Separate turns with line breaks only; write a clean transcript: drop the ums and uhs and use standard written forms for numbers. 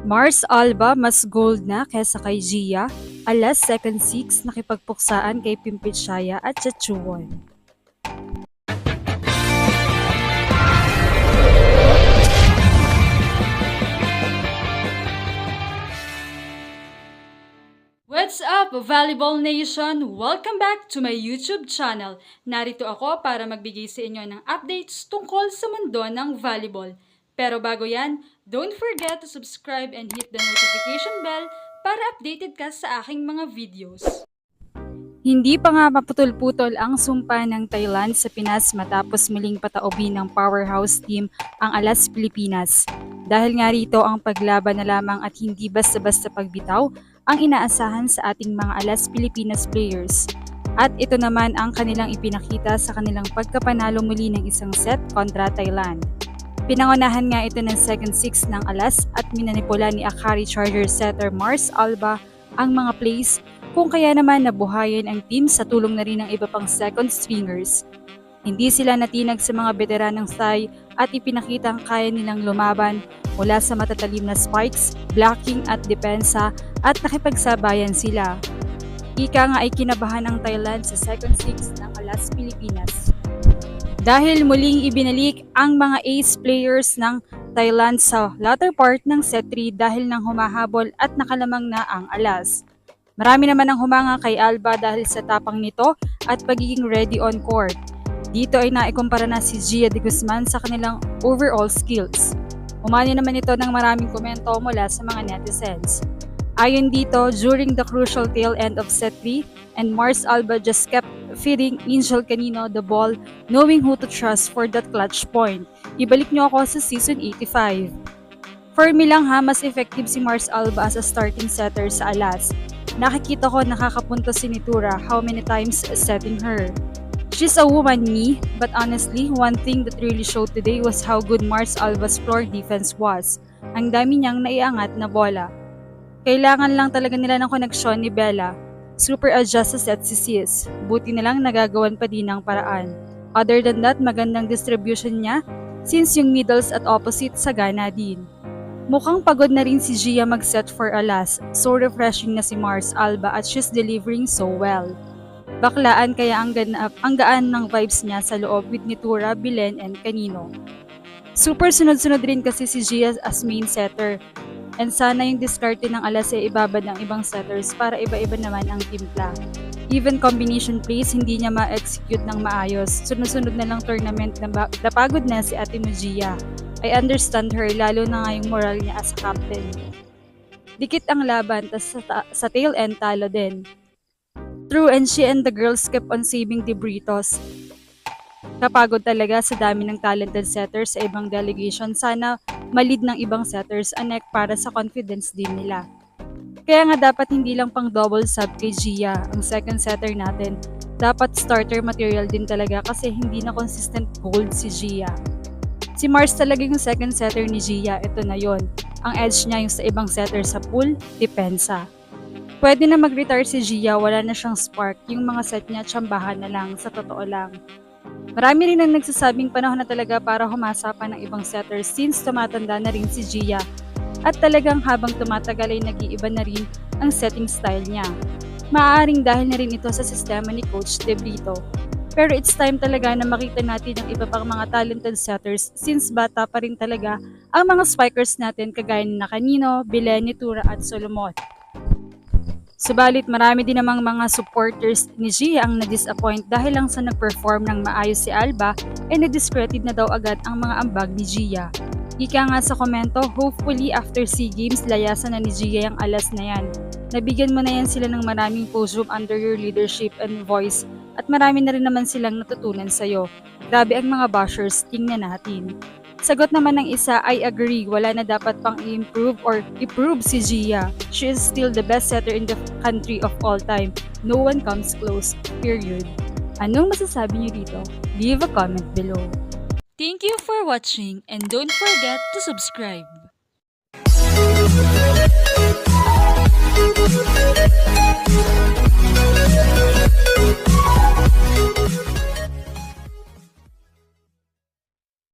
Mars Alba mas gold na kesa kay Gia, alas second six nakipagpuksaan kay Pimpinchaya at Chachuan. What's up, Volleyball Nation? Welcome back to my YouTube channel. Narito ako para magbigay sa inyo ng updates tungkol sa mundo ng volleyball. Pero bago yan, don't forget to subscribe and hit the notification bell para updated ka sa aking mga videos. Hindi pa nga maputol-putol ang sumpa ng Thailand sa Pinas matapos muling pataobin ng powerhouse team ang Alas Pilipinas. Dahil nga rito ang paglaban na lamang at hindi basta-basta pagbitaw ang inaasahan sa ating mga Alas Pilipinas players. At ito naman ang kanilang ipinakita sa kanilang pagkapanalo muli ng isang set kontra Thailand. Pinangunahan nga ito ng second six ng Alas at minanipula ni Akari Charger setter Mars Alba ang mga plays kung kaya naman nabuhayan ang team sa tulong na rin ng iba pang second stringers. Hindi sila natinag sa mga veteranang Thai at ipinakita ang kaya nilang lumaban mula sa matatalim na spikes, blocking at depensa at nakipagsabayan sila. Ika nga ay kinabahan ang Thailand sa second six ng Alas Pilipinas. Dahil muling ibinalik ang mga ace players ng Thailand sa latter part ng set 3 dahil nang humahabol at nakalamang na ang Alas. Marami naman ang humanga kay Alba dahil sa tapang nito at pagiging ready on court. Dito ay naikumpara na si Gia de Guzman sa kanilang overall skills. Umani naman ito ng maraming komento mula sa mga netizens. Ayon dito, during the crucial tail end of set 3, and Mars Alba just kept feeding Angel Canino the ball, knowing who to trust for that clutch point. Ibalik niyo ako sa season 85. For me lang ha, mas effective si Mars Alba as a starting setter sa Alas. Nakikita ko nakakapunto si Nitura how many times setting her. She's a woman me, but honestly, one thing that really showed today was how good Mars Alba's floor defense was. Ang dami niyang naiangat na bola. Kailangan lang talaga nila ng koneksyon ni Bella. Super adjust sa set si Sis. Buti na lang nagagawan pa din ng paraan. Other than that, magandang distribution niya since yung middles at opposite sagana din. Mukhang pagod na rin si Gia mag-set for Alas, so refreshing na si Mars Alba at she's delivering so well. Baklaan kaya ang gaan ng vibes niya sa loob with Nitura, Bilen, and Canino. Super sunod-sunod rin kasi si Gia as main setter. And sana yung diskarte ng Alas ay ibabad ng ibang setters para iba-iba naman ang timpla. Even combination plays, hindi niya ma-execute ng maayos. Sunod-sunod na lang tournament na napagod na si Ate Gia. I understand her, lalo na nga yung moral niya as a captain. Dikit ang laban, tas sa tail end talo din. True, and she and the girls kept on saving debritos. Kapagod talaga sa dami ng talented setters sa ibang delegation. Sana malid ng ibang setters anek para sa confidence din nila. Kaya nga dapat hindi lang pang double sub kay Gia ang second setter natin. Dapat starter material din talaga kasi hindi na consistent gold si Gia. Si Mars talaga yung second setter ni Gia, ito na yon. Ang edge niya yung sa ibang setter sa pool, depensa. Pwede na mag-retire si Gia, wala na siyang spark, yung mga set niya tsambahan na lang, sa totoo lang. Marami rin ang nagsasabing panahon na talaga para humasa pa ng ibang setters since tumatanda na rin si Gia. At talagang habang tumatagal ay nag-iiba na rin ang setting style niya. Maaaring dahil na rin ito sa sistema ni Coach De Brito. Pero it's time talaga na makita natin ang iba pang mga talented setters since bata pa rin talaga ang mga spikers natin kagaya na Canino, Bilen, Nitura at Solomon. Subalit marami din namang mga supporters ni Gia ang na-disappoint dahil lang sa nag-perform ng maayos si Alba ay na-discredit na daw agad ang mga ambag ni Gia. Ika nga sa komento, hopefully after SEA Games layasan na ni Gia yung Alas na yan. Nabigyan mo na yan sila ng maraming podium under your leadership and voice at marami na rin naman silang natutunan sa'yo. Grabe ang mga bashers, tingnan natin. Sagot naman ng isa, I agree, wala na dapat pang i-improve or i-prove si Gia. She is still the best setter in the country of all time. No one comes close, period. Anong masasabi niyo dito? Leave a comment below. Thank you for watching and don't forget to subscribe.